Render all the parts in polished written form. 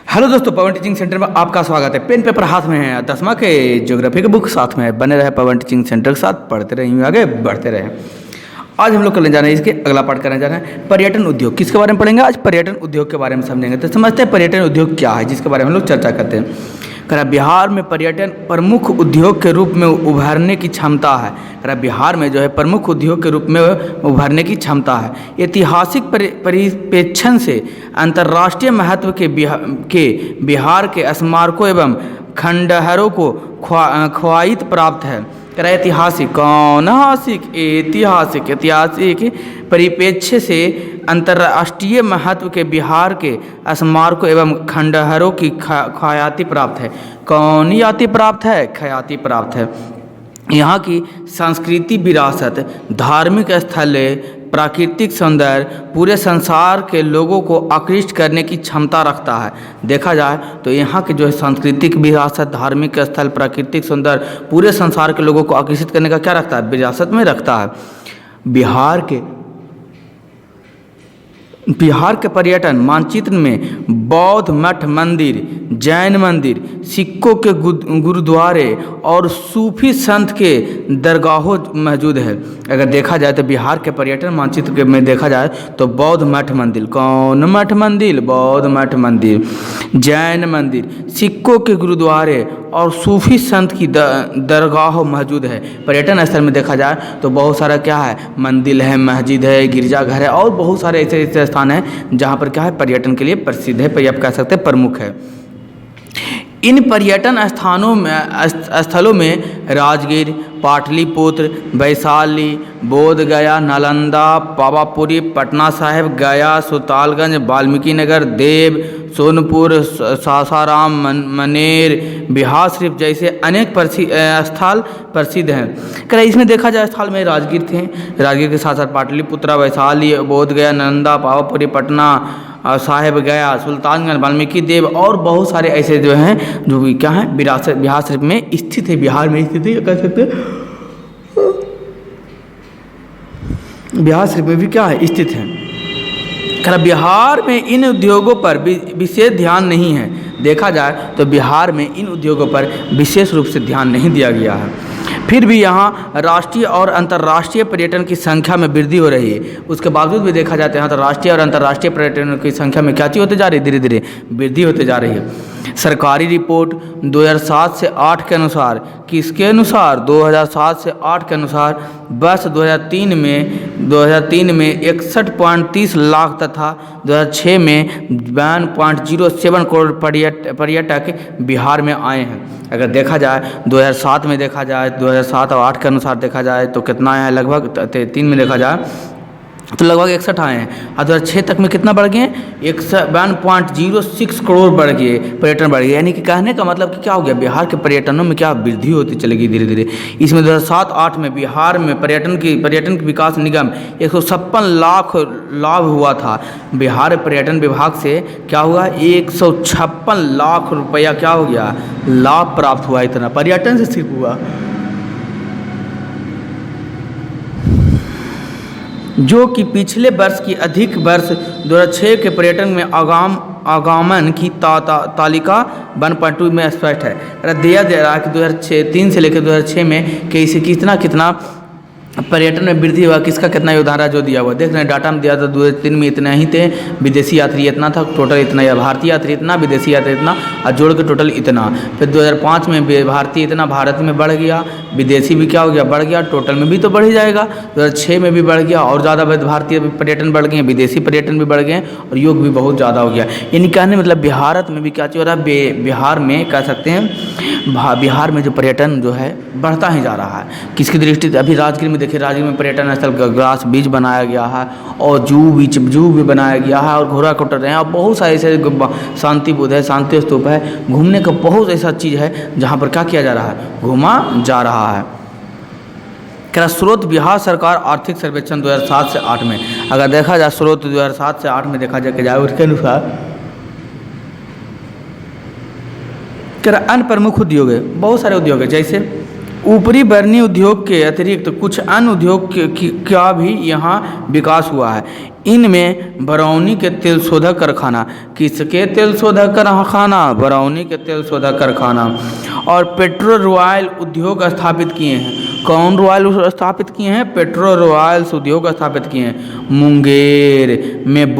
Hello दोस्तों, पवन teaching centre में आपका स्वागत है। पेन पेपर हाथ में है, 10वां के ज्योग्राफी के बुक साथ में है। बने रहे पवन टीचिंग सेंटर के साथ, पढ़ते रहे, आगे बढ़ते रहे। आज हम लोग करने जा रहे हैं, इसके अगला पार्ट करने जा रहे हैं पर्यटन उद्योग। किसके बारे में पढ़ेंगे? आज पर्यटन उद्योग के बारे में समझेंगे। तो समझते हैं पर्यटन उद्योग क्या है, जिसके बारे में हम लोग चर्चा करते हैं। कह बिहार में पर्यटन प्रमुख उद्योग के रूप में उभरने की क्षमता है। कह बिहार में जो है प्रमुख उद्योग के रूप में उभरने की क्षमता है। ऐतिहासिक परिप्रेक्ष्य से अंतर्राष्ट्रीय महत्व के बिहार के स्मारकों एवं खंडहरों को ख्वाहित प्राप्त है। कह ऐतिहासिक ऐतिहासिक परिप्रेक्ष्य से अंतर्राष्ट्रीय महत्व के बिहार के स्मारकों एवं खंडहरों की ख्याति प्राप्त है। कौन याति प्राप्त है? ख्याति प्राप्त है। यहाँ की सांस्कृतिक विरासत, धार्मिक स्थल, प्राकृतिक सौंदर्य पूरे संसार के लोगों को आकृष्ट करने की क्षमता रखता है। देखा जाए तो यहाँ के जो है सांस्कृतिक विरासत, धार्मिक स्थल, प्राकृतिक सौंदर्य पूरे संसार के लोगों को आकर्षित करने का क्या रखता है? विरासत में रखता है। बिहार के पर्यटन मानचित्र में बौद्ध मठ मंदिर, जैन मंदिर, सिखों के गुरुद्वारे और सूफी संत के दरगाहों मौजूद है। अगर देखा जाए तो बिहार के पर्यटन मानचित्र में देखा जाए तो बौद्ध मठ मंदिर, कौन मठ मंदिर? बौद्ध मठ मंदिर, जैन मंदिर, सिखों के गुरुद्वारे और सूफी संत की दरगाह मौजूद है। पर्यटन स्थल में देखा जाए तो बहुत सारा क्या है? मंदिर है, मस्जिद है, गिरजाघर है और बहुत सारे ऐसे स्थान है जहाँ पर क्या है पर्यटन के लिए प्रसिद्ध है, आप कह सकते हैं प्रमुख है। इन पर्यटन स्थलों में राजगीर, पाटलिपुत्र, वैशाली, बोध गया, नालंदा, पावापुरी, पटना साहिब, गया, सुल्तानगंज, वाल्मीकि नगर, देव, सोनपुर, सासाराम, मनेर, बिहार शरीफ जैसे अनेक स्थल प्रसिद्ध हैं। क्या इसमें देखा जाए स्थल में राजगीर थे, राजगीर के साथ साथ पाटलिपुत्र, वैशाली, बोध गया, नालंदा, पावापुरी, पटना साहिब, गया, सुल्तानगंज, वाल्मीकि देव और बहुत सारे ऐसे जो हैं जो भी क्या है बिहार शरीफ में स्थित है। बिहार में स्थित है, कह सकते हैं बिहार शरीफ में भी क्या है स्थित है। बिहार में इन उद्योगों पर विशेष ध्यान नहीं है। देखा जाए तो बिहार में इन उद्योगों पर विशेष रूप से ध्यान नहीं दिया गया है। फिर भी यहाँ राष्ट्रीय और अंतर्राष्ट्रीय पर्यटन की संख्या में वृद्धि हो रही है। उसके बावजूद भी देखा जाता है यहाँ तो राष्ट्रीय और अंतर्राष्ट्रीय पर्यटन की संख्या में क्या चीज़ होते जा रही है? धीरे धीरे वृद्धि होते जा रही है। सरकारी रिपोर्ट 2007 से 8 के अनुसार, किसके अनुसार? 2007 से 8 के अनुसार वर्ष 2003 में 61.30 लाख तथा 2006 में 1.07 करोड़ पर्यटक बिहार में आए हैं। अगर देखा जाए 2007 में देखा जाए 2007 और 8 के अनुसार देखा जाए तो कितना आया है? लगभग 3 में देखा जाए तो लगभग 61 आए हैं। और 2006 तक में कितना बढ़ गए? 1.06 करोड़ बढ़ गए, पर्यटन बढ़ गए। यानी कि कहने का मतलब कि क्या हो गया? बिहार के पर्यटनों में क्या वृद्धि होती चलेगी धीरे धीरे। इसमें 2007-8 में बिहार में पर्यटन विकास निगम 156 लाख लाभ हुआ था। बिहार पर्यटन विभाग से क्या हुआ? 156 लाख रुपया क्या हो गया? लाभ प्राप्त हुआ। इतना पर्यटन से सिर्फ हुआ, जो कि पिछले वर्ष की अधिक वर्ष 2006 के पर्यटन में आगमन की तालिका 1.2 में स्पष्ट है। दिया जा रहा है कि 2003 से लेकर 2006 में कैसे कितना पर्यटन में वृद्धि हुआ, किसका कितना योगदान रहा जो दिया हुआ। देख रहे हैं डाटा में दिया था 2003 में इतना ही थे, विदेशी यात्री इतना था, टोटल इतना, या भारतीय यात्री इतना, विदेशी यात्री इतना और जोड़ के टोटल इतना। फिर 2005 में भारतीय इतना भारत में बढ़ गया, विदेशी भी क्या हो गया? बढ़ गया, टोटल में भी तो बढ़ ही जाएगा। 2006 में भी बढ़ गया और ज़्यादा भारतीय पर्यटन बढ़ गए, विदेशी पर्यटन भी बढ़ गए और योग भी बहुत ज़्यादा हो गया। यानी कहने मतलब बिहार में भी क्या चीज़ हो रहा है? बिहार में कह सकते हैं बिहार में जो पर्यटन जो है बढ़ता ही जा रहा है। किसकी दृष्टि से? अभी राजगीर में देखिए, राजगीर में पर्यटन स्थल ग्रास बीच बनाया गया है और जू भी बनाया गया है और घोड़ा कटर रहे हैं और बहुत सारे ऐसे शांति बुद्ध है, शांति स्तूप है, घूमने का बहुत ऐसा चीज़ है जहाँ पर क्या किया जा रहा है? घूमा जा रहा है। क्या स्रोत? बिहार सरकार आर्थिक सर्वेक्षण 2007 से 8 में। अगर देखा जाए स्रोत 2007 से 8 में देखा जाए उसके अनुसार अन्य प्रमुख उद्योग है, बहुत सारे उद्योग है। जैसे ऊपरी बर्नी उद्योग के अतिरिक्त कुछ अन्य उद्योग का भी यहाँ विकास हुआ है। इनमें बरौनी के तेल शोधक कारखाना, किसके तेल शोधक कारखाना? बरौनी के तेल शोधक कारखाना। और पेट्रो रॉयल उद्योग स्थापित किए हैं। कौन रॉयल स्थापित किए हैं? पेट्रो रॉयल्स उद्योग स्थापित किए हैं। मुंगेर में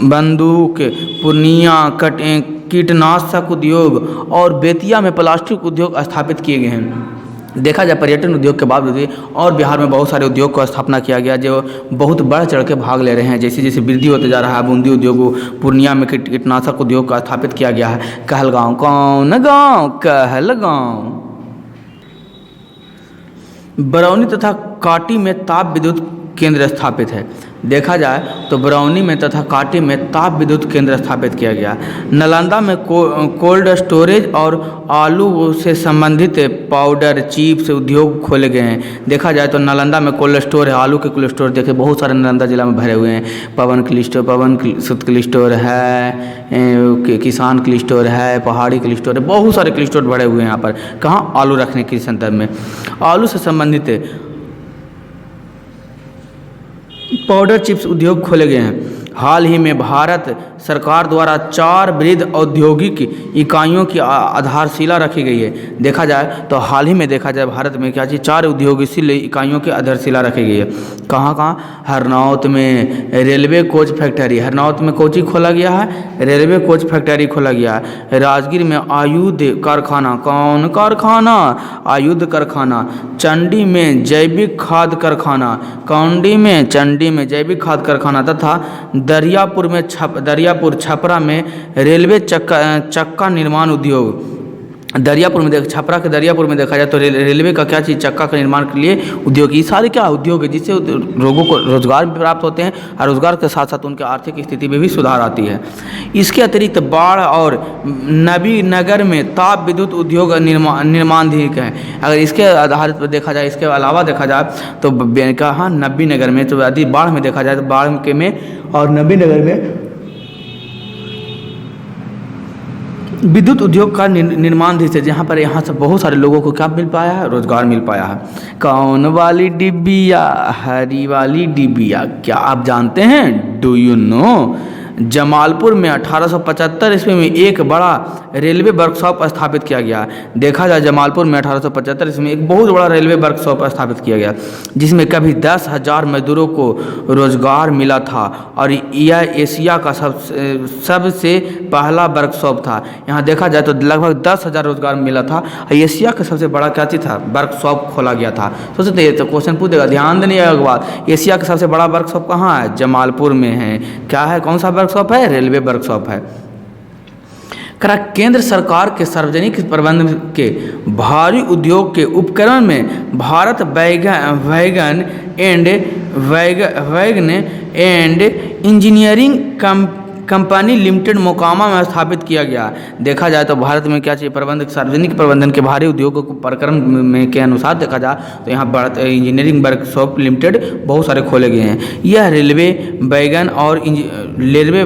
बंदूक, पूर्णिया कीटनाशक उद्योग और बेतिया में प्लास्टिक उद्योग स्थापित किए गए हैं। देखा जाए पर्यटन उद्योग के बावजूद और बिहार में बहुत सारे उद्योग को स्थापना किया गया जो बहुत बढ़ चढ़ के भाग ले रहे हैं। जैसे जैसे वृद्धि होते जा रहा है, बूंदी उद्योग, पूर्णिया में कीटनाशक उद्योग का स्थापित किया गया है। कहलगांव, कौन गांव? कहलगांव। बरौनी तथा काटी में ताप विद्युत केंद्र स्थापित है। देखा जाए तो बरौनी में तथा काटी में ताप विद्युत केंद्र स्थापित किया गया। नालंदा में कोल्ड स्टोरेज और आलू से संबंधित पाउडर चिप्स उद्योग खोले गए हैं। देखा जाए तो नालंदा में कोल्ड स्टोर है, आलू के कोल्ड स्टोर देखिए बहुत सारे नालंदा जिला में भरे हुए हैं। पवन सुत कोल्ड स्टोर है, किसान कोल्ड स्टोर है, पहाड़ी कोल्ड स्टोर है, बहुत सारे कोल्ड स्टोर भरे हुए हैं यहाँ पर। कहाँ? आलू रखने के संदर्भ में। आलू से संबंधित पाउडर चिप्स उद्योग खोले गए हैं। हाल ही में भारत सरकार द्वारा 4 वृहद औद्योगिक इकाइयों की आधारशिला रखी गई है। देखा जाए तो हाल ही में देखा जाए भारत में क्या चीज़ 4 औद्योगिक इकाइयों की आधारशिला रखी गई है। कहाँ कहाँ? हरनौत में रेलवे कोच फैक्ट्री, हरनौत में कोची खोला गया है? रेलवे कोच फैक्ट्री खोला गया है। राजगीर में आयुध कारखाना, कौन कारखाना? आयुध कारखाना। चंडी में जैविक खाद कारखाना, चंडी में जैविक खाद कारखाना तथा दरियापुर छपरा में रेलवे चक्का निर्माण उद्योग। छपरा के दरियापुर में देखा जाए तो रेलवे का क्या चीज़ चक्का का निर्माण के लिए उद्योग। ये सारे क्या उद्योग है जिससे लोगों को रोजगार भी प्राप्त होते हैं और रोजगार के साथ साथ उनके आर्थिक स्थिति में भी सुधार आती है। इसके अतिरिक्त बाढ़ और नबीनगर में ताप विद्युत उद्योग निर्माणाधीन है। अगर इसके आधारित पर देखा जाए, इसके अलावा देखा जाए तो कहाँ? नबीनगर में। तो यदि बाढ़ में देखा जाए तो बाढ़ के में और नबीनगर में विद्युत उद्योग का निर्माण है, जहाँ पर यहाँ से बहुत सारे लोगों को क्या मिल पाया है? रोजगार मिल पाया है। कौन वाली डिबिया? हरी वाली डिबिया। क्या आप जानते हैं? Do you know? जमालपुर में 1875 ईस्वी में एक बड़ा रेलवे वर्कशॉप स्थापित किया गया। देखा जाए जमालपुर में 1875 ईस्वी में एक बहुत बड़ा रेलवे वर्कशॉप स्थापित किया गया जिसमें कभी 10,000 मजदूरों को रोजगार मिला था और यह एशिया का सबसे पहला वर्कशॉप था। यहाँ देखा जाए तो लगभग 10,000 रोजगार मिला था और एशिया का सबसे बड़ा क्या चीज़ था? वर्कशॉप खोला गया था। सोचते हैं तो क्वेश्चन पूछ देगा, ध्यान देने एक बात, एशिया का सबसे बड़ा वर्कशॉप कहाँ है? जमालपुर में है। क्या है? कौन सा वर्कशॉप है? रेलवे वर्कशॉप है। केंद्र सरकार के सार्वजनिक प्रबंधन के भारी उद्योग के उपक्रम में Bharat wagon and engineering company limited Mokama में स्थापित किया गया। देखा जाए तो भारत में क्या चाहिए? सार्वजनिक प्रबंधन के भारी उद्योगों को प्रक्रम में के अनुसार देखा जाए तो यहाँ भारत इंजीनियरिंग वर्कशॉप लिमिटेड बहुत सारे खोले गए हैं। यह रेलवे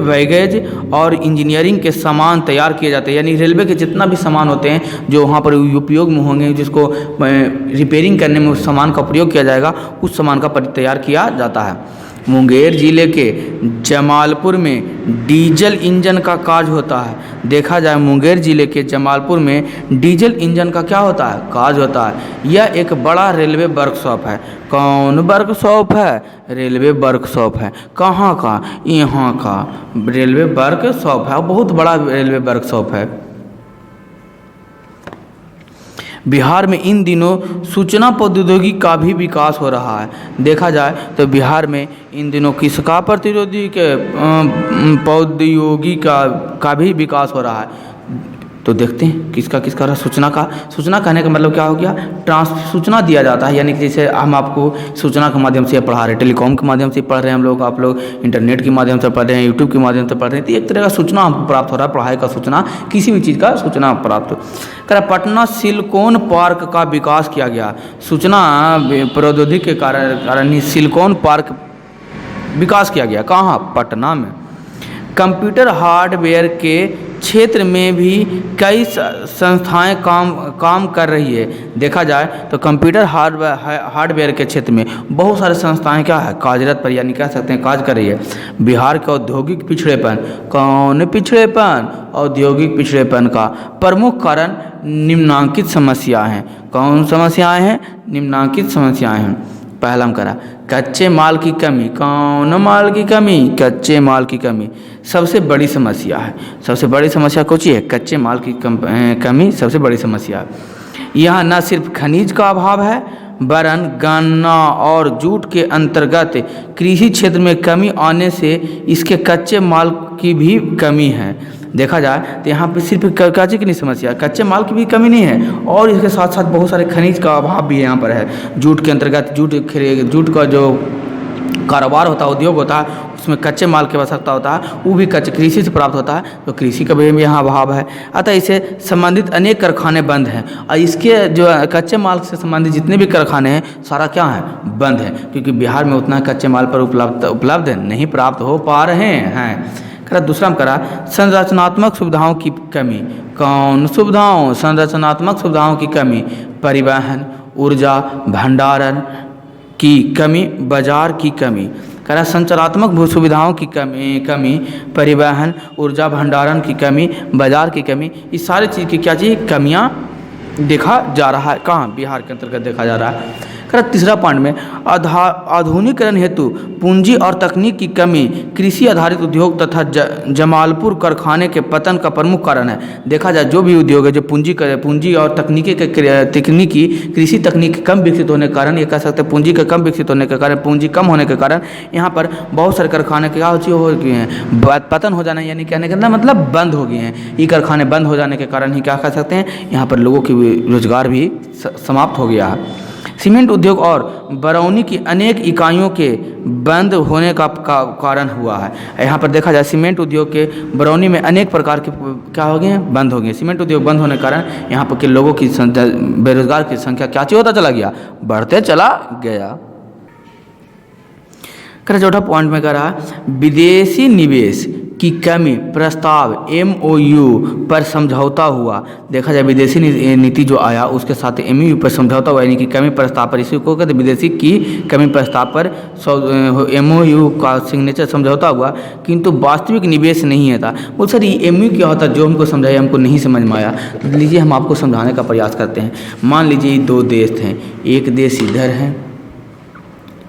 बैगेज और इंजीनियरिंग के सामान तैयार किए जाते हैं। यानी रेलवे के जितना भी सामान होते हैं जो वहाँ पर उपयोग में होंगे, जिसको रिपेयरिंग करने में उस सामान का प्रयोग किया जाएगा, उस सामान का तैयार किया जाता है। मुंगेर जिले के जमालपुर में डीजल इंजन का काज होता है। देखा जाए मुंगेर जिले के जमालपुर में डीजल इंजन का क्या होता है? काज होता है। यह एक बड़ा रेलवे वर्कशॉप है। कौन वर्कशॉप है? रेलवे वर्कशॉप है। कहाँ का? यहाँ का रेलवे वर्कशॉप है, बहुत बड़ा रेलवे वर्कशॉप है। बिहार में इन दिनों सूचना प्रौद्योगिकी का भी विकास हो रहा है। देखा जाए तो बिहार में इन दिनों किसका प्रौद्योगिकी का भी विकास हो रहा है। तो देखते हैं किसका रहा? सूचना कहने का मतलब क्या हो गया? सूचना दिया जाता है। यानी कि जैसे हम आपको सूचना के माध्यम से पढ़ा रहे हैं, टेलीकॉम के माध्यम से पढ़ रहे हैं हम लोग, आप लोग इंटरनेट के माध्यम से पढ़ रहे हैं, यूट्यूब के माध्यम से पढ़ रहे हैं, तो एक तरह का सूचना हमको प्राप्त हो रहा है, पढ़ाई का सूचना, किसी भी चीज़ का सूचना प्राप्त हो। पटना सिलिकॉन पार्क का विकास किया गया। सूचना प्रौद्योगिकी के कारण ही सिलिकॉन पार्क विकास किया गया। कहाँ? पटना में। कंप्यूटर हार्डवेयर के क्षेत्र में भी कई संस्थाएं काम कर रही है। देखा जाए तो कंप्यूटर हार्डवेयर के क्षेत्र में बहुत सारे संस्थाएं क्या है कार्यरत पर यानी कह सकते हैं काज कर रही है। बिहार का औद्योगिक पिछड़ेपन, कौन पिछड़ेपन? औद्योगिक पिछड़ेपन का प्रमुख कारण निम्नांकित समस्या हैं। कौन समस्याएं हैं? निम्नांकित समस्याएं हैं। पहला हम करा कच्चे माल की कमी। कौन माल की कमी? कच्चे माल की कमी सबसे बड़ी समस्या है। सबसे बड़ी समस्या कौन सी है? कच्चे माल की कमी सबसे बड़ी समस्या है। यहाँ न सिर्फ खनिज का अभाव है वरन गन्ना और जूट के अंतर्गत कृषि क्षेत्र में कमी आने से इसके कच्चे माल की भी कमी है। देखा जाए तो यहाँ पे सिर्फ काची की नहीं समस्या, कच्चे माल की भी कमी नहीं है और इसके साथ साथ बहुत सारे खनिज का अभाव भी यहाँ पर है। जूट के अंतर्गत जूट का जो कारोबार होता है, उद्योग होता है, उसमें कच्चे माल की आवश्यकता होता है, वो भी कच्चे कृषि से प्राप्त होता है, तो कृषि का भी यहाँ अभाव है। अतः इसे संबंधित अनेक कारखाने बंद हैं और इसके जो कच्चे माल से संबंधित जितने भी कारखाने हैं सारा क्या है? बंद है, क्योंकि बिहार में उतना कच्चे माल पर उपलब्ध नहीं प्राप्त हो पा रहे हैं। दूसरा हम करा संरचनात्मक सुविधाओं की कमी। कौन सुविधाओं? संरचनात्मक सुविधाओं की कमी, परिवहन, ऊर्जा भंडारण की कमी, बाजार की कमी। करा संचारात्मक सुविधाओं की कमी, परिवहन, ऊर्जा भंडारण की कमी, बाजार की कमी, इस सारी चीज़ की क्या चीज़ कमियां देखा जा रहा है। कहाँ? बिहार के अंतर्गत देखा जा रहा है। तीसरा पॉइंट में आधुनिकीकरण हेतु पूंजी और तकनीक की कमी कृषि आधारित उद्योग तथा जमालपुर कारखाने के पतन का प्रमुख कारण है। देखा जाए जो भी उद्योग है जो पूंजी और तकनीकी कृषि तकनीक कम विकसित होने के कारण, ये कह सकते हैं पूंजी का कम विकसित होने के कारण, पूंजी कम होने के कारण यहाँ पर बहुत सारे कारखाने क्या हो गए हैं? पतन हो जाना, यानी कहने का मतलब बंद हो गए हैं। ये कारखाने बंद हो जाने के कारण ही क्या कह सकते हैं यहाँ पर लोगों की रोजगार भी समाप्त हो गया है। सीमेंट उद्योग और बरौनी की अनेक इकाइयों के बंद होने का कारण हुआ है। यहाँ पर देखा जाए सीमेंट उद्योग के बरौनी में अनेक प्रकार के क्या हो गए हैं? बंद हो गए। सीमेंट उद्योग बंद होने के कारण यहाँ पर के लोगों की बेरोजगार की संख्या क्या होता चला गया? बढ़ते चला गया। चौथा पॉइंट में कह रहा विदेशी निवेश की कमी प्रस्ताव MOU पर समझौता हुआ। देखा जाए विदेशी नीति जो आया उसके साथ MOU पर समझौता हुआ, यानी कि कमी प्रस्ताव पर, इसी को कहते विदेशी की कमी प्रस्ताव पर MOU का सिग्नेचर समझौता हुआ, किंतु वास्तविक निवेश नहीं था। बोल सर ये MOU क्या होता है? जो हमको समझाया हमको नहीं समझ में आया। लीजिए हम आपको समझाने का प्रयास करते हैं। मान लीजिए दो देश हैं, एक देश इधर है,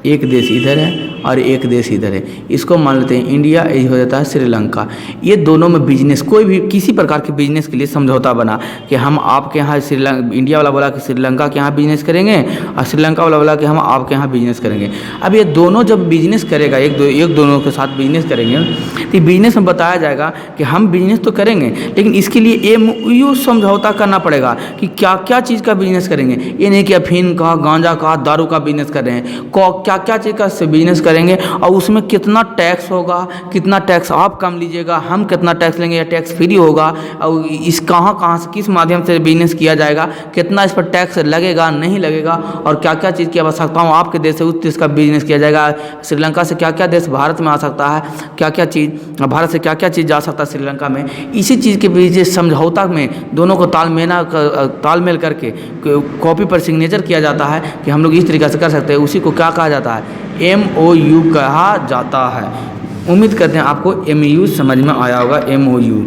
एक देश इधर है और एक देश इधर है। इसको मान लेते हैं इंडिया, ये हो जाता है श्रीलंका। ये दोनों में बिजनेस, कोई भी किसी प्रकार के बिजनेस के लिए समझौता बना कि हम आपके यहाँ इंडिया वाला बोला कि श्रीलंका के यहाँ बिजनेस करेंगे और श्रीलंका वाला बोला कि हम आपके यहाँ बिजनेस करेंगे। अब ये दोनों जब बिजनेस करेगा, एक दोनों के साथ बिजनेस करेंगे, तो बिजनेस में बताया जाएगा कि हम बिजनेस तो करेंगे लेकिन इसके लिए MOU समझौता करना पड़ेगा कि क्या क्या चीज़ का बिजनेस करेंगे। ये नहीं कि अफीम का, गांजा का, दारू का बिजनेस कर रहे हैं, क्या क्या चीज़ का बिजनेस करेंगे और उसमें कितना टैक्स होगा, कितना टैक्स आप कम लीजिएगा, हम कितना टैक्स लेंगे, या टैक्स फ्री होगा, और इस कहाँ से किस माध्यम से बिजनेस किया जाएगा, कितना इस पर टैक्स लगेगा नहीं लगेगा, और क्या क्या चीज़ की आवश्यकताओं आपके देश से उस देश का बिजनेस किया जाएगा। श्रीलंका से क्या क्या देश भारत में आ सकता है, क्या क्या चीज़ भारत से क्या क्या चीज़ जा सकता है श्रीलंका में। इसी चीज़ के बीच समझौता में दोनों को तालमेल करके कॉपी पर सिग्नेचर किया जाता है कि हम लोग इस तरीक़े से कर सकते हैं। उसी को क्या कहा जाता है? MOU कहा जाता है। उम्मीद करते हैं आपको MOU समझ में आया होगा। MOU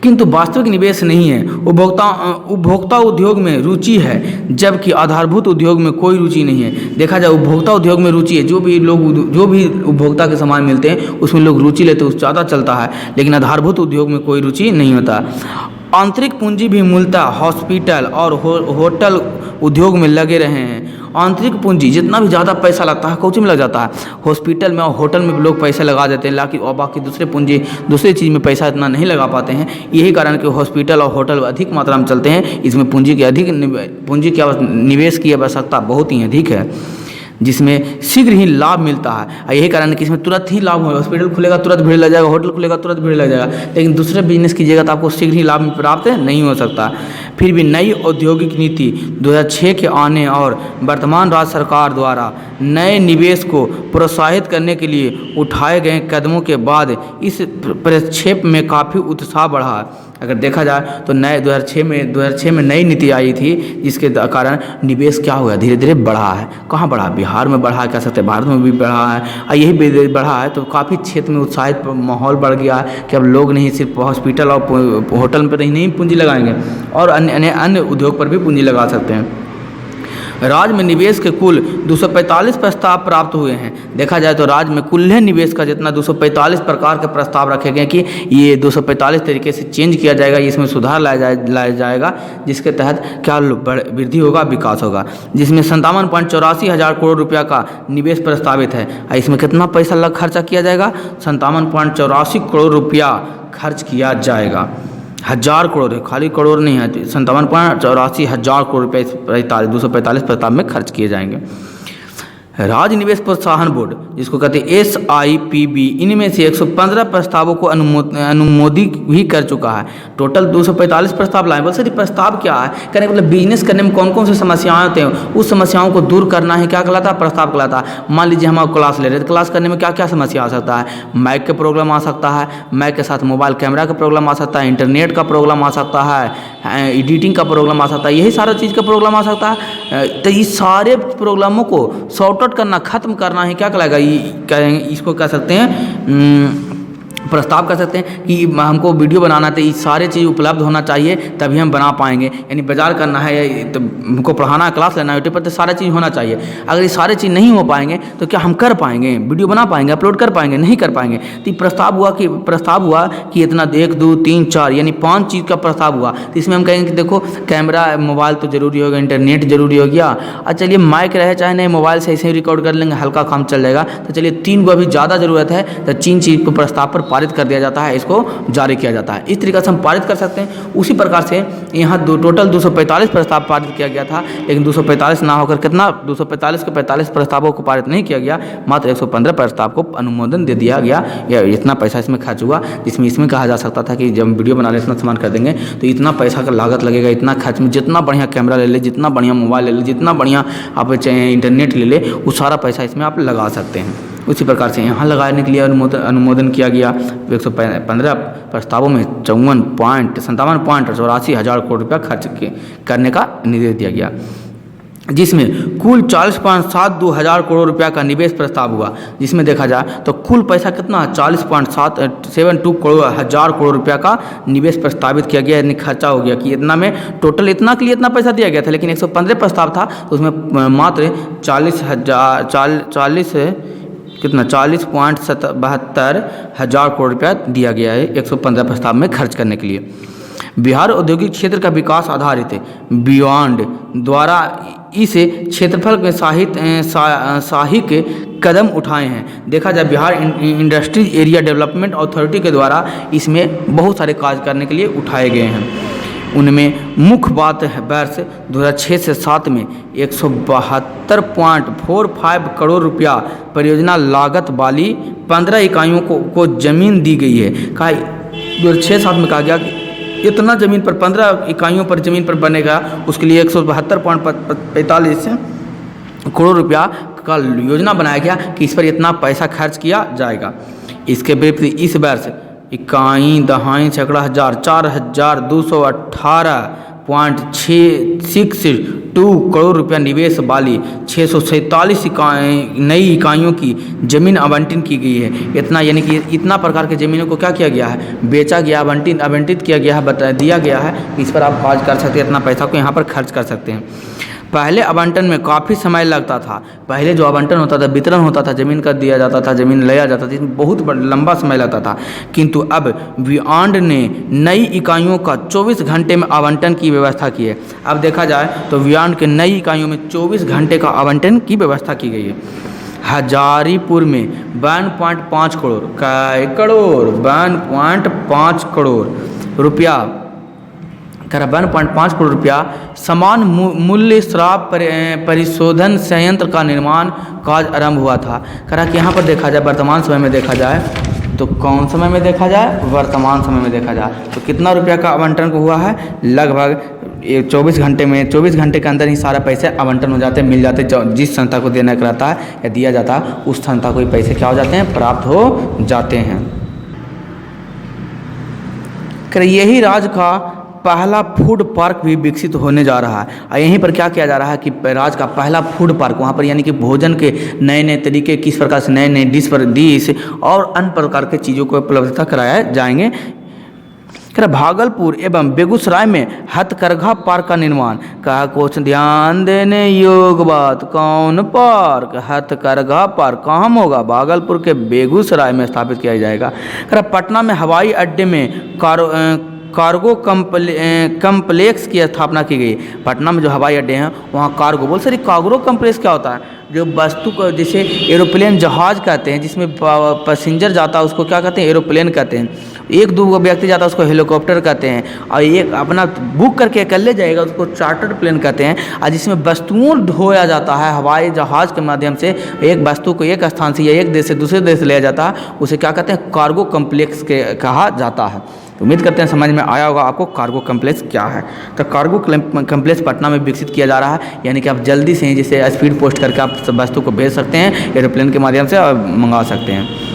किंतु वास्तविक निवेश नहीं है। उपभोक्ता उद्योग में रुचि है जबकि आधारभूत उद्योग में कोई रुचि नहीं है। देखा जाए उपभोक्ता उद्योग में रुचि है, जो भी उपभोक्ता के सामान मिलते हैं उसमें लोग रुचि लेते हैं, उस ज़्यादा चलता है, लेकिन आधारभूत उद्योग में कोई रुचि नहीं होता। आंतरिक पूंजी भी मूलतः हॉस्पिटल और होटल उद्योग में लगे रहे हैं। आंतरिक पूंजी जितना भी ज़्यादा पैसा लगता है कोची में लग जाता है? हॉस्पिटल में और होटल में लोग पैसा लगा देते हैं, और बाकी दूसरे चीज़ में पैसा इतना नहीं लगा पाते हैं। यही कारण कि हॉस्पिटल और होटल अधिक मात्रा में चलते हैं। इसमें पूंजी की निवेश की आवश्यकता बहुत ही अधिक है। जिसमें शीघ्र ही लाभ मिलता है। यही कारण है कि इसमें तुरंत ही लाभ होगा। हॉस्पिटल खुलेगा तुरंत भीड़ लग जाएगा, होटल खुलेगा तुरंत भीड़ लग जाएगा, लेकिन दूसरे बिजनेस कीजिएगा तो आपको शीघ्र ही लाभ प्राप्त नहीं हो सकता। फिर भी नई औद्योगिक नीति 2006 के आने और वर्तमान राज्य सरकार द्वारा नए निवेश को प्रोत्साहित करने के लिए उठाए गए कदमों के बाद इस प्रक्षेप में काफ़ी उत्साह बढ़ा है। अगर देखा जाए तो नए 2006 में नई नीति आई थी, जिसके कारण निवेश क्या हुआ, धीरे धीरे बढ़ा है। कहाँ बढ़ा? बिहार में बढ़ा, कह सकते हैं भारत में भी बढ़ा है। और यही बढ़ा है तो काफ़ी क्षेत्र में उत्साहित माहौल बढ़ गया है कि अब लोग नहीं सिर्फ हॉस्पिटल और होटल पर ही नहीं पूंजी लगाएंगे और अन्य उद्योग पर भी पूंजी लगा सकते हैं। राज्य में निवेश के कुल 245 प्रस्ताव प्राप्त हुए हैं। देखा जाए तो राज्य में कुल निवेश का जितना 245 प्रकार के प्रस्ताव रखे गए कि ये 245 तरीके से चेंज किया जाएगा, इसमें सुधार लाया जाएगा, जिसके तहत क्या वृद्धि होगा, विकास होगा। जिसमें 57.84 हज़ार करोड़ रुपया का निवेश प्रस्तावित है। इसमें कितना पैसा खर्चा किया जाएगा? 57.84 करोड़ रुपया खर्च किया जाएगा। 1000 करोड़ है, खाली करोड़ नहीं है, 57.84 हज़ार करोड़ रुपये 245 प्रस्ताव में खर्च किए जाएंगे। राज्य निवेश प्रोत्साहन बोर्ड, जिसको कहते हैं SIPB, इनमें से 115 प्रस्तावों को अनुमोदित भी कर चुका है। टोटल 245 प्रस्ताव लाए। बोल सर प्रस्ताव क्या है? कहने का मतलब बिजनेस करने में कौन कौन सी समस्याएं होते हैं, उस समस्याओं को दूर करना है, क्या कहलाता है? प्रस्ताव कहलाता है। मान लीजिए हम क्लास ले रहे हैं, क्लास करने में क्या क्या समस्या आ सकता है? माइक का प्रॉब्लम आ सकता है, माइक के साथ मोबाइल कैमरा का प्रॉब्लम आ सकता है, इंटरनेट का प्रॉब्लम आ सकता है, एडिटिंग का प्रॉब्लम आ सकता है, यही सारा चीज़ का प्रॉब्लम आ सकता है। तो इस सारे प्रॉब्लमों को सॉर्ट आउट करना, खत्म करना है, क्या कहलाएगा? इसको कह सकते हैं प्रस्ताव कर सकते हैं कि हमको वीडियो बनाना तो ये सारे चीज़ उपलब्ध होना चाहिए, तभी हम बना पाएंगे। यानी बाजार करना है तो हमको पढ़ाना है, क्लास लेना है, यूट्यूब पर तो सारा चीज़ होना चाहिए। अगर ये सारे चीज़ नहीं हो पाएंगे तो क्या हम कर पाएंगे? वीडियो बना पाएंगे, अपलोड कर पाएंगे? नहीं कर पाएंगे। तो प्रस्ताव हुआ कि इतना 1 2 3 4 यानी 5 चीज़ का प्रस्ताव हुआ। तो इसमें हम कहेंगे कि देखो कैमरा, मोबाइल तो ज़रूरी हो गया, इंटरनेट ज़रूरी हो गया, और चलिए माइक रहे चाहे नहीं, मोबाइल से ऐसे ही रिकॉर्ड कर लेंगे, हल्का काम चल जाएगा। तो चलिए 3 को अभी ज़्यादा ज़रूरत है तो 3 चीज़ को प्रस्ताव पर पारित कर दिया जाता है, इसको जारी किया जाता है। इस तरीके से हम पारित कर सकते हैं। उसी प्रकार से यहाँ टोटल 245 प्रस्ताव पारित किया गया था, लेकिन 245 ना होकर कितना 245 के 45 प्रस्तावों को पारित नहीं किया गया, मात्र 115 प्रस्ताव को अनुमोदन दे दिया गया। या इतना पैसा इसमें खर्च हुआ, जिसमें इसमें कहा जा सकता था कि जब वीडियो बनाने इतना सामान कर देंगे तो इतना पैसा का लागत लगेगा, इतना खर्च में जितना बढ़िया कैमरा ले ले, जितना बढ़िया मोबाइल ले ले, जितना बढ़िया आप चाहे इंटरनेट ले ले, वो सारा पैसा इसमें आप लगा सकते हैं। उसी प्रकार से यहाँ लगाने के लिए अनुमोदन किया गया। 115 प्रस्तावों में 57.84 हज़ार करोड़ रुपया खर्च करने का निर्देश दिया गया, जिसमें कुल 40.72 हज़ार करोड़ रुपया का निवेश प्रस्ताव हुआ। जिसमें देखा जाए तो कुल पैसा कितना 40.72 हज़ार करोड़ रुपया का निवेश प्रस्तावित किया गया, यानी खर्चा हो गया कि इतना में टोटल इतना के लिए इतना पैसा दिया गया था, लेकिन 115 प्रस्ताव था तो उसमें मात्र 40.72 हज़ार करोड़ रुपया दिया गया है 115 प्रस्ताव में खर्च करने के लिए। बिहार औद्योगिक क्षेत्र का विकास आधारित बियॉन्ड द्वारा इस क्षेत्रफल में साहिक कदम उठाए हैं। देखा जाए Bihar industries area development authority के द्वारा इसमें बहुत सारे कार्य करने के लिए उठाए गए हैं। उनमें मुख्य बात है वर्ष 2006 से 7 में 172.45 करोड़ रुपया परियोजना लागत वाली 15 इकाइयों को जमीन दी गई है। कहा 2006-7 में कहा गया कि इतना ज़मीन पर 15 इकाइयों पर ज़मीन पर बनेगा, उसके लिए 172.45 करोड़ रुपया का योजना बनाया गया कि इस पर इतना पैसा खर्च किया जाएगा। इसके विपरीत इस वर्ष इकाई दहाई सैकड़ा हज़ार 4,218.662 करोड़ रुपया निवेश वाली 647 नई इकाइयों की ज़मीन आवंटन की गई है। इतना यानी कि इतना प्रकार के ज़मीनों को क्या किया गया है, बेचा गया, आवंटित किया गया है, दिया गया है। इस पर आप कार्य कर सकते हैं, इतना पैसा को यहाँ पर खर्च कर सकते हैं। पहले आवंटन में काफ़ी समय लगता था। पहले जो आवंटन होता था, वितरण होता था, ज़मीन का दिया जाता था, ज़मीन लिया जाता था, इसमें बहुत लंबा समय लगता था। किंतु अब बियॉन्ड ने नई इकाइयों का 24 घंटे में आवंटन की व्यवस्था की है। अब देखा जाए तो बियॉन्ड के नई इकाइयों में 24 घंटे का आवंटन की व्यवस्था की गई है। हजारीपुर में 52.5 करोड़ 52.5 करोड़ रुपया करा 1.5 करोड़ रुपया समान मूल्य शराब परिशोधन संयंत्र का निर्माण कार्य आरंभ हुआ था। करा कि यहाँ पर देखा जाए वर्तमान समय में देखा जाए तो कौन समय में देखा जाए, वर्तमान समय में देखा जाए तो कितना रुपया का आवंटन हुआ है, लगभग 24 घंटे में, 24 घंटे के अंदर ही सारा पैसे आवंटन हो जाते हैं, मिल जाते हैं। जिस संस्था को देना रहता है या दिया जाता है उस संस्था को ही पैसे क्या हो जाते हैं, प्राप्त हो जाते हैं। यही राज्य का पहला फूड पार्क भी विकसित होने जा रहा है। और यहीं पर क्या किया जा रहा है कि राज्य का पहला फूड पार्क, वहाँ पर यानी कि भोजन के नए नए तरीके, किस प्रकार से नए नए डिश और अन्य प्रकार के चीज़ों को उपलब्धता कराया जाएंगे। भागलपुर एवं बेगूसराय में हथकरघा पार्क का निर्माण। कहा कुछ ध्यान देने योग्य बात, कौन पार्क, हथकरघा पार्क कहाँ होगा, भागलपुर के बेगूसराय में स्थापित किया जाएगा। पटना में हवाई अड्डे में कार्गो कम्प्लेक्स की स्थापना की गई। पटना में जो हवाई अड्डे हैं वहाँ कार्गो बोल सर, कार्गो कम्प्लेक्स क्या होता है, जो वस्तु को जैसे एरोप्लेन जहाज कहते हैं जिसमें पैसेंजर जाता है उसको क्या कहते हैं, एरोप्लेन कहते हैं। एक दो व्यक्ति जाता है उसको हेलीकॉप्टर कहते हैं, और एक अपना बुक करके अकेले जाएगा उसको चार्टर्ड प्लेन कहते हैं। और जिसमें वस्तुओं ढोया जाता है हवाई जहाज के माध्यम से, एक वस्तु को एक स्थान से या एक देश से दूसरे देश ले जाता है, उसे क्या कहते हैं, कार्गो कम्प्लेक्स के कहा जाता है। तो उम्मीद करते हैं समझ में आया होगा आपको कार्गो कम्प्लेक्स क्या है। तो कार्गो कम्प्लेक्स पटना में विकसित किया जा रहा है, यानी कि आप जल्दी से जैसे स्पीड पोस्ट करके आप वस्तु को भेज सकते हैं एरोप्लेन के माध्यम से और मंगा सकते हैं।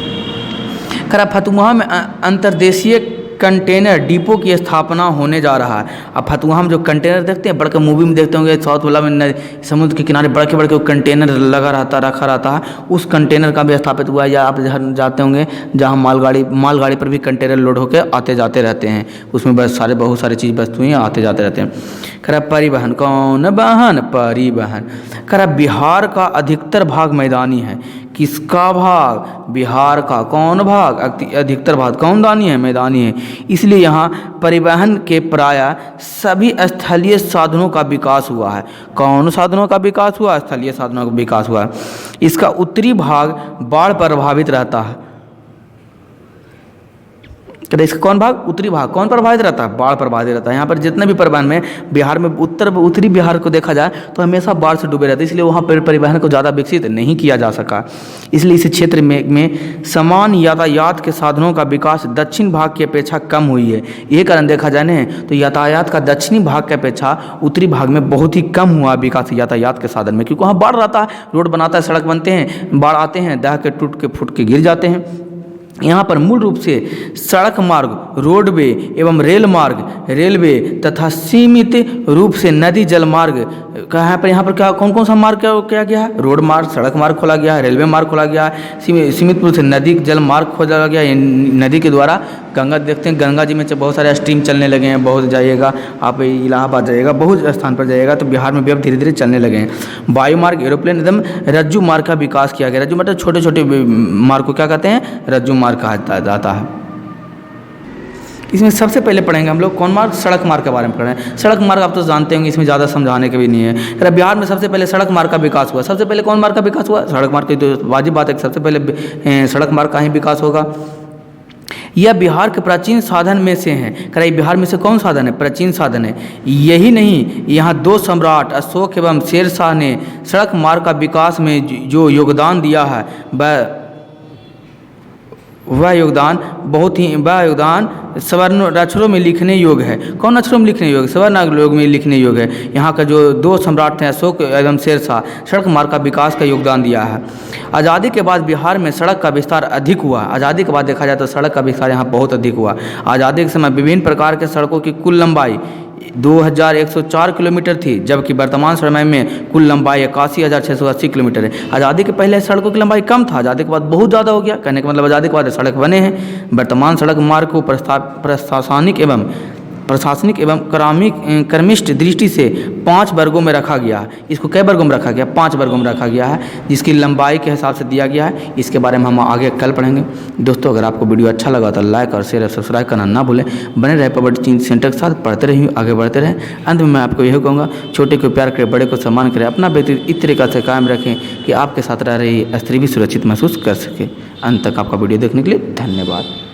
फतुहा में अंतर्देशीय कंटेनर डिपो की स्थापना होने जा रहा है। अब फतुहा में जो कंटेनर देखते हैं, बड़का मूवी में देखते होंगे साउथ वाला में समुद्र के किनारे बड़े बड़े कंटेनर लगा रहता रखा रहता है, उस कंटेनर का भी स्थापित हुआ है। या आप जहाँ जाते होंगे जहाँ मालगाड़ी पर भी कंटेनर लोड होकर आते जाते रहते हैं, उसमें बहुत सारी चीज़ वस्तुएँ आते जाते रहते हैं। परिवहन, कौन वाहन, परिवहन। बिहार का अधिकतर भाग मैदानी है। किसका भाग, बिहार का। कौन भाग, अधिकतर भाग कौन दानी है, मैदानी है। इसलिए यहाँ परिवहन के प्रायः सभी स्थलीय साधनों का विकास हुआ है। कौन साधनों का विकास हुआ, स्थलीय साधनों का विकास हुआ है। इसका उत्तरी भाग बाढ़ प्रभावित रहता है। इसका कौन भाग, उत्तरी भाग कौन प्रभावित रहता है, बाढ़ प्रभावित रहता है। यहाँ पर जितने भी परिवहन में बिहार में उत्तरी बिहार को देखा जाए तो हमेशा बाढ़ से डूबे रहते हैं, इसलिए वहाँ पर परिवहन को ज़्यादा विकसित नहीं किया जा सका। इसलिए इस क्षेत्र में समान यातायात के साधनों का विकास दक्षिण भाग की अपेक्षा कम हुई है। ये कारण देखा जाने तो यातायात का दक्षिणी भाग की अपेक्षा उत्तरी भाग में बहुत ही कम हुआ विकास यातायात के साधन में, क्योंकि वहाँ बाढ़ रहता है, रोड बनाता है, सड़क बनते हैं, बाढ़ आते हैं, दह के टूट के फूट के गिर जाते हैं। यहाँ पर मूल रूप से सड़क मार्ग, रोडवे एवं रेल मार्ग, रेलवे तथा सीमित रूप से नदी जल मार्ग कहाँ पर, यहाँ पर क्या कौन कौन सा मार्ग क्या गया है, रोड मार्ग, सड़क मार्ग खोला गया है, रेलवे मार्ग खोला गया है, सीमित रूप से नदी जल मार्ग खोला गया है। नदी के द्वारा गंगा देखते हैं, गंगा जी में बहुत सारे स्ट्रीम चलने लगे हैं, बहुत जाइएगा आप इलाहाबाद जाइएगा, बहुत स्थान पर जाइएगा तो बिहार में भी अब धीरे धीरे चलने लगे हैं। वायु मार्ग, एरोप्लेन एकदम रज्जु मार्ग का विकास किया गया। रज्जु मतलब छोटे छोटे मार्ग को क्या कहते हैं, रज्जु मार्ग कहा जाता है। इसमें सबसे पहले पढ़ेंगे हम लोग कौन मार्ग, सड़क मार्ग के बारे में पढ़ें। सड़क मार्ग आप तो जानते होंगे, इसमें ज़्यादा समझाने के भी नहीं है। बिहार में सबसे पहले सड़क मार्ग का विकास हुआ। सबसे पहले कौन मार्ग का विकास हुआ, सड़क मार्ग की तो वाजिब बात है कि सबसे पहले सड़क मार्ग का ही विकास होगा। यह बिहार के प्राचीन साधन में से हैं। बिहार में से कौन साधन है, प्राचीन साधन है। यही नहीं, यहाँ दो सम्राट अशोक एवं शेरशाह ने सड़क मार्ग का विकास में जो योगदान दिया है वह योगदान स्वर्ण अक्षरों में लिखने योग्य है। कौन अक्षरों में लिखने योग्य, स्वर्ण अक्षरों में लिखने योग्य है। यहाँ का जो दो सम्राट थे अशोक एवं शेरशाह, सड़क मार्ग का विकास का योगदान दिया है। आज़ादी के बाद बिहार में सड़क का विस्तार अधिक हुआ। आज़ादी के बाद देखा जाए तो सड़क का विस्तार यहाँ बहुत अधिक हुआ। आज़ादी के समय विभिन्न प्रकार के सड़कों की कुल लंबाई 2104 किलोमीटर थी, जबकि वर्तमान समय में कुल लंबाई 81,680 किलोमीटर है। आज़ादी के पहले सड़कों की लंबाई कम था, आज़ादी के बाद बहुत ज़्यादा हो गया। कहने का मतलब आज़ादी के बाद सड़क बने हैं। वर्तमान सड़क मार्ग को प्रशासनिक एवं कर्मिष्ठ दृष्टि से 5 वर्गों में रखा गया है। इसको कई वर्गों में रखा गया, 5 वर्गों में रखा गया है, जिसकी लंबाई के हिसाब से दिया गया है। इसके बारे में हम आगे कल पढ़ेंगे। दोस्तों अगर आपको वीडियो अच्छा लगा तो लाइक और शेयर और सब्सक्राइब करना ना भूलें। बने रहे पब्लिक टीचिंग सेंटर के साथ, पढ़ते रहिए, आगे बढ़ते रहें। अंत में मैं आपको यही कहूँगा, छोटे को प्यार करें, बड़े को सम्मान करें, अपना व्यक्तित्व इस तरीक़ा से कायम रखें कि आपके साथ रह रही स्त्री भी सुरक्षित महसूस कर सके। अंत तक आपका वीडियो देखने के लिए धन्यवाद।